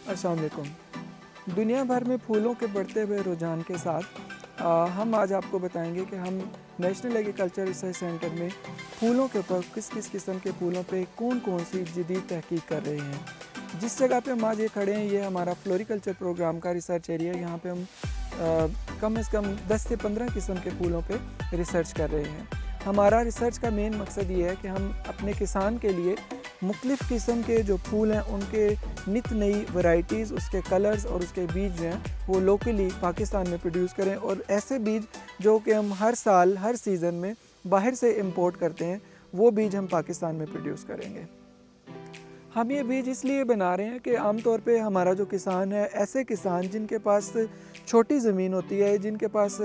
अस्सलाम वालेकुम। दुनिया भर में फूलों के बढ़ते हुए रुझान के साथ हम आज आपको बताएंगे कि हम नेशनल एग्रीकल्चर रिसर्च सेंटर में फूलों के ऊपर किस किस किस्म के फूलों पे कौन कौन सी जदीद तहकीक कर रहे हैं। जिस जगह पे हम आज ये खड़े हैं, ये हमारा फ्लोरिकल्चर प्रोग्राम का रिसर्च एरिया है। यहाँ पे हम कम से कम 10 से 15 किस्म के फूलों पे रिसर्च कर रहे हैं। हमारा रिसर्च का मेन मकसद ये है कि हम अपने किसान के लिए मुख्तलिफ़ किस्म के जो फूल हैं उनके नित नई वैरायटीज़, उसके कलर्स और उसके बीज जो हैं वो लोकली पाकिस्तान में प्रोड्यूस करें, और ऐसे बीज जो कि हम हर साल हर सीज़न में बाहर से इंपोर्ट करते हैं वो बीज हम पाकिस्तान में प्रोड्यूस करेंगे। हम ये बीज इसलिए बना रहे हैं कि आम तौर पे हमारा जो किसान है, ऐसे किसान जिनके पास छोटी ज़मीन होती है, जिनके पास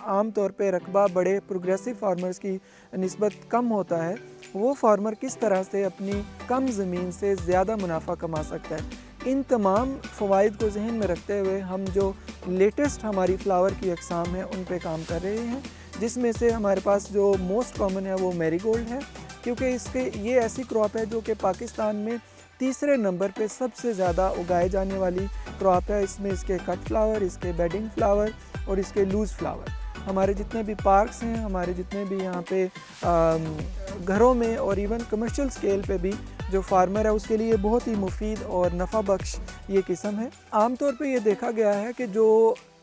आम तौर पे रकबा बड़े प्रोग्रेसिव फार्मर्स की निस्बत कम होता है, वो फार्मर किस तरह से अपनी कम ज़मीन से ज़्यादा मुनाफा कमा सकता है। इन तमाम फ़वाइद को जहन में रखते हुए हम जो लेटेस्ट हमारी फ्लावर की अक़साम है उन पे काम कर रहे हैं, जिसमें से हमारे पास जो मोस्ट कॉमन है वो मैरीगोल्ड है, क्योंकि इसके ये ऐसी क्रॉप है जो कि पाकिस्तान में तीसरे नंबर पे सबसे ज़्यादा उगाए जाने वाली क्रॉप है। इसमें इसके कट फ्लावर, इसके बेडिंग फ्लावर और इसके लूज़ फ्लावर, हमारे जितने भी पार्क्स हैं, हमारे जितने भी यहाँ पे घरों में और इवन कमर्शियल स्केल पे भी जो फार्मर है उसके लिए बहुत ही मुफीद और नफ़ा बख्श ये किस्म है। आम तौर पे ये देखा गया है कि जो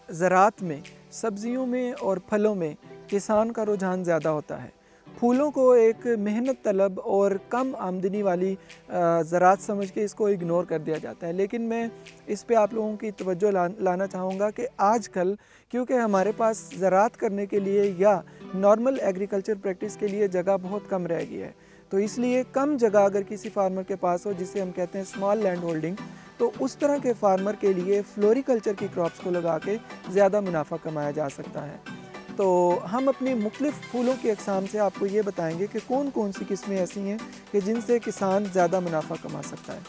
ज़राअत में, सब्ज़ियों में और फलों में किसान का रुझान ज़्यादा होता है, फूलों को एक मेहनत तलब और कम आमदनी वाली ज़राअत समझ के इसको इग्नोर कर दिया जाता है। लेकिन मैं इस पे आप लोगों की तवज्जो लाना चाहूँगा कि आजकल क्योंकि हमारे पास ज़राअत करने के लिए या नॉर्मल एग्रीकल्चर प्रैक्टिस के लिए जगह बहुत कम रह गई है, तो इसलिए कम जगह अगर किसी फार्मर के पास हो, जिसे हम कहते हैं स्मॉल लैंड होल्डिंग, तो उस तरह के फार्मर के लिए फ्लोरिकल्चर की क्रॉप्स को लगा के ज़्यादा मुनाफा कमाया जा सकता है। तो हम अपनी मुख्तलिफ़ फूलों की अक़साम से आपको ये बताएंगे कि कौन कौन सी किस्में ऐसी हैं कि जिनसे किसान ज़्यादा मुनाफा कमा सकता है।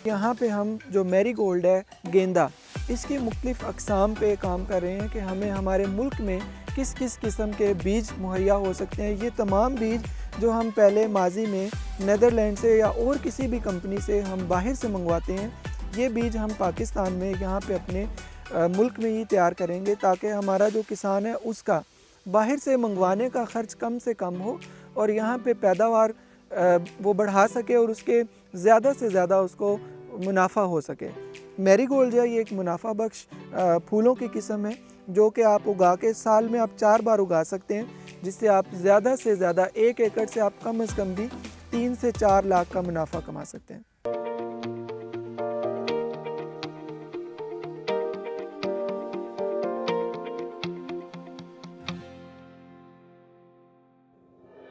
यहाँ पे हम जो मैरीगोल्ड है, गेंदा, इसकी मुख्तलिफ़ अक़साम पे काम कर रहे हैं कि हमें हमारे मुल्क में किस किस किस्म के बीज मुहैया हो सकते हैं। ये तमाम बीज जो हम पहले माजी में नीदरलैंड से या और किसी भी कंपनी से हम बाहर से मंगवाते हैं, ये बीज हम पाकिस्तान में यहाँ पे अपने मुल्क में ही तैयार करेंगे, ताकि हमारा जो किसान है उसका बाहर से मंगवाने का ख़र्च कम से कम हो और यहाँ पे पैदावार वो बढ़ा सके और उसके ज़्यादा से ज़्यादा उसको मुनाफा हो सके। मैरीगोल्ड जो है ये एक मुनाफा बख्श फूलों की किस्म है जो कि आप उगा के साल में आप 4 बार उगा सकते हैं, जिससे आप ज़्यादा से ज़्यादा 1 एकड़ से आप कम से कम भी 3 से 4 लाख का मुनाफा कमा सकते हैं।